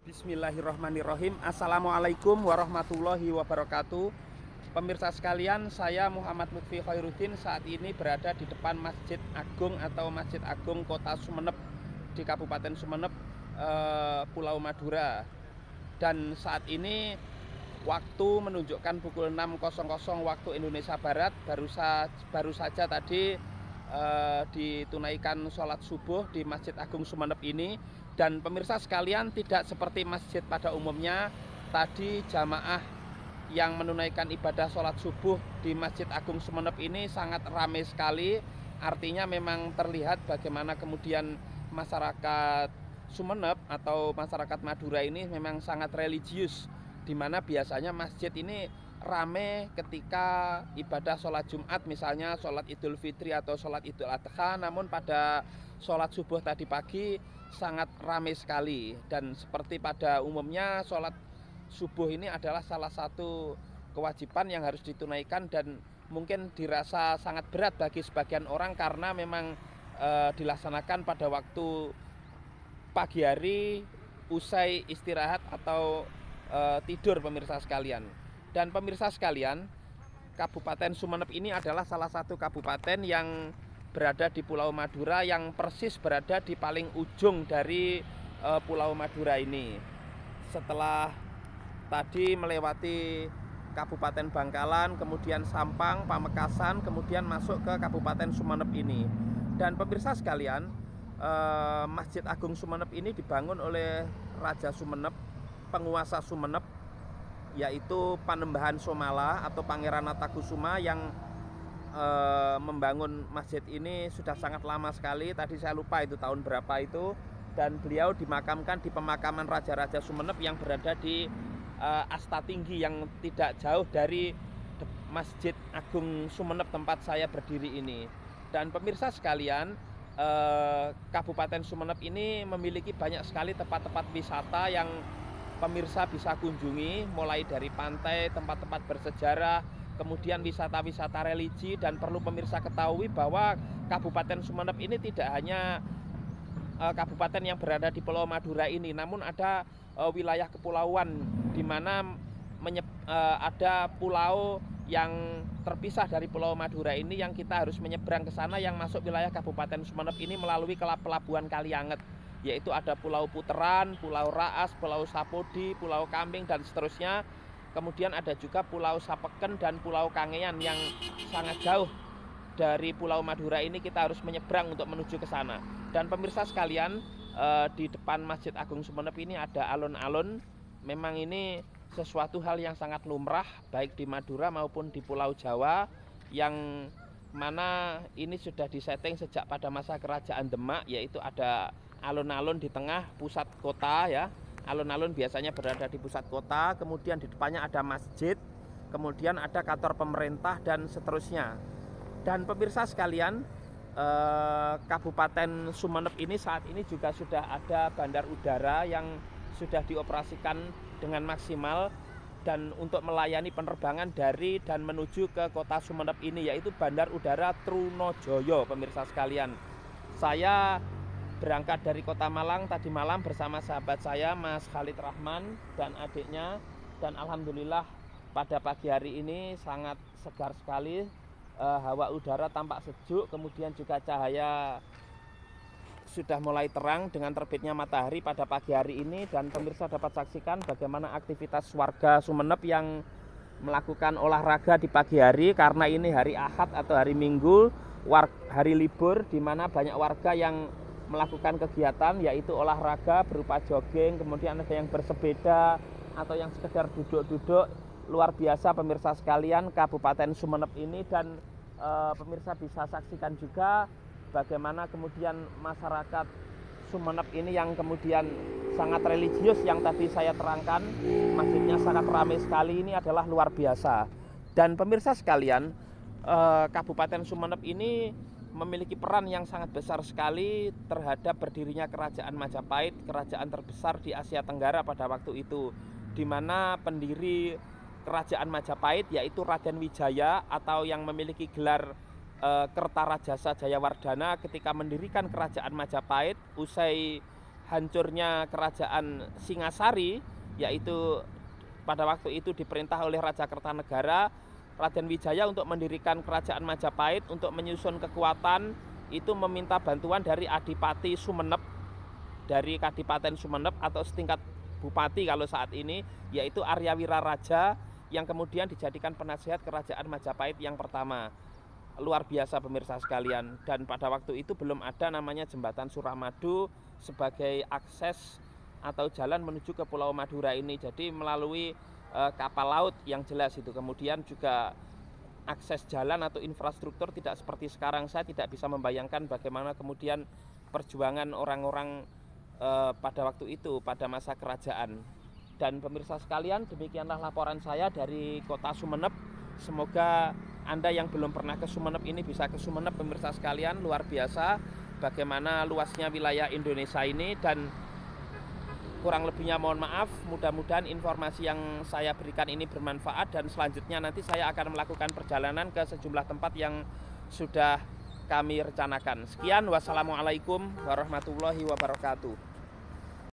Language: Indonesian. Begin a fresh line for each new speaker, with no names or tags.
Bismillahirrahmanirrahim. Assalamualaikum warahmatullahi wabarakatuh. Pemirsa sekalian, saya Muhammad Lutfi Khairuddin saat ini berada di depan Masjid Agung atau Masjid Agung Kota Sumeneb di Kabupaten Sumeneb, Pulau Madura. Dan saat ini waktu menunjukkan pukul 6.00 waktu Indonesia Barat. Baru saja tadi ditunaikan sholat subuh di Masjid Agung Sumeneb ini. Dan pemirsa sekalian, tidak seperti masjid pada umumnya. Tadi jamaah yang menunaikan ibadah sholat subuh di Masjid Agung Sumeneb ini sangat ramai sekali. Artinya memang terlihat bagaimana kemudian masyarakat Sumeneb atau masyarakat Madura ini memang sangat religius, di mana biasanya masjid ini ramai ketika ibadah sholat Jumat, misalnya sholat Idul Fitri atau sholat Idul Adha. Namun pada sholat subuh tadi pagi sangat ramai sekali. Dan seperti pada umumnya, sholat subuh ini adalah salah satu kewajiban yang harus ditunaikan dan mungkin dirasa sangat berat bagi sebagian orang karena memang dilaksanakan pada waktu pagi hari usai istirahat atau tidur, pemirsa sekalian. Dan pemirsa sekalian, Kabupaten Sumeneb ini adalah salah satu kabupaten yang berada di Pulau Madura, yang persis berada di paling ujung dari Pulau Madura ini. Setelah tadi melewati Kabupaten Bangkalan, kemudian Sampang, Pamekasan, kemudian masuk ke Kabupaten Sumeneb ini. Dan pemirsa sekalian, Masjid Agung Sumeneb ini dibangun oleh Raja Sumeneb, penguasa Sumeneb, yaitu Panembahan Somala atau Pangeran Natakusuma, yang membangun masjid ini sudah sangat lama sekali. Tadi saya lupa itu tahun berapa itu. Dan beliau dimakamkan di pemakaman Raja-Raja Sumeneb yang berada di Asta Tinggi, yang tidak jauh dari Masjid Agung Sumeneb tempat saya berdiri ini. Dan pemirsa sekalian, Kabupaten Sumeneb ini memiliki banyak sekali tempat-tempat wisata yang pemirsa bisa kunjungi, mulai dari pantai, tempat-tempat bersejarah, kemudian wisata-wisata religi. Dan perlu pemirsa ketahui bahwa Kabupaten Sumeneb ini tidak hanya kabupaten yang berada di Pulau Madura ini, namun ada wilayah kepulauan di mana ada pulau yang terpisah dari Pulau Madura ini, yang kita harus menyeberang ke sana, yang masuk wilayah Kabupaten Sumeneb ini melalui Pelabuhan Kalianget, yaitu ada Pulau Puteran, Pulau Raas, Pulau Sapodi, Pulau Kambing, dan seterusnya. Kemudian ada juga Pulau Sapeken dan Pulau Kangean yang sangat jauh dari Pulau Madura ini, kita harus menyeberang untuk menuju ke sana. Dan pemirsa sekalian, di depan Masjid Agung Sumeneb ini ada alun-alun. Memang ini sesuatu hal yang sangat lumrah baik di Madura maupun di Pulau Jawa, yang mana ini sudah disetting sejak pada masa Kerajaan Demak, yaitu ada alun-alun di tengah pusat kota ya. Alun-alun biasanya berada di pusat kota, kemudian di depannya ada masjid, kemudian ada kantor pemerintah, dan seterusnya. Dan pemirsa sekalian, Kabupaten Sumeneb ini saat ini juga sudah ada bandar udara yang sudah dioperasikan dengan maksimal dan untuk melayani penerbangan dari dan menuju ke kota Sumeneb ini, yaitu Bandar Udara Trunojoyo. Pemirsa sekalian, saya berangkat dari Kota Malang tadi malam bersama sahabat saya Mas Khalid Rahman dan adiknya, dan alhamdulillah pada pagi hari ini sangat segar sekali. Hawa udara tampak sejuk, kemudian juga cahaya sudah mulai terang dengan terbitnya matahari pada pagi hari ini. Dan pemirsa dapat saksikan bagaimana aktivitas warga Sumeneb yang melakukan olahraga di pagi hari, karena ini hari Ahad atau hari Minggu, hari libur, di mana banyak warga yang melakukan kegiatan, yaitu olahraga berupa jogging, kemudian ada yang bersepeda atau yang sekedar duduk-duduk. Luar biasa pemirsa sekalian Kabupaten Sumeneb ini. Dan pemirsa bisa saksikan juga bagaimana kemudian masyarakat Sumeneb ini yang kemudian sangat religius, yang tadi saya terangkan masjidnya sangat ramai sekali, ini adalah luar biasa. Dan pemirsa sekalian, Kabupaten Sumeneb ini memiliki peran yang sangat besar sekali terhadap berdirinya Kerajaan Majapahit, kerajaan terbesar di Asia Tenggara pada waktu itu, di mana pendiri Kerajaan Majapahit yaitu Raden Wijaya atau yang memiliki gelar Kertarajasa Jayawardhana, ketika mendirikan Kerajaan Majapahit usai hancurnya kerajaan Singasari, yaitu pada waktu itu diperintah oleh Raja Kertanegara, Raden Wijaya untuk mendirikan kerajaan Majapahit, untuk menyusun kekuatan, itu meminta bantuan dari Adipati Sumenep, dari Kadipaten Sumenep atau setingkat bupati kalau saat ini, yaitu Arya Wiraraja, yang kemudian dijadikan penasihat kerajaan Majapahit yang pertama. Luar biasa pemirsa sekalian. Dan pada waktu itu belum ada namanya jembatan Suramadu sebagai akses atau jalan menuju ke Pulau Madura ini. Jadi melalui kapal laut yang jelas itu. Kemudian juga akses jalan atau infrastruktur tidak seperti sekarang. Saya tidak bisa membayangkan bagaimana kemudian perjuangan orang-orang pada waktu itu, pada masa kerajaan. Dan pemirsa sekalian, demikianlah laporan saya dari kota Sumenep. Semoga Anda yang belum pernah ke Sumenep ini bisa ke Sumenep, pemirsa sekalian. Luar biasa bagaimana luasnya wilayah Indonesia ini, dan kurang lebihnya mohon maaf. Mudah-mudahan informasi yang saya berikan ini bermanfaat, dan selanjutnya nanti saya akan melakukan perjalanan ke sejumlah tempat yang sudah kami rencanakan. Sekian, wassalamualaikum warahmatullahi wabarakatuh.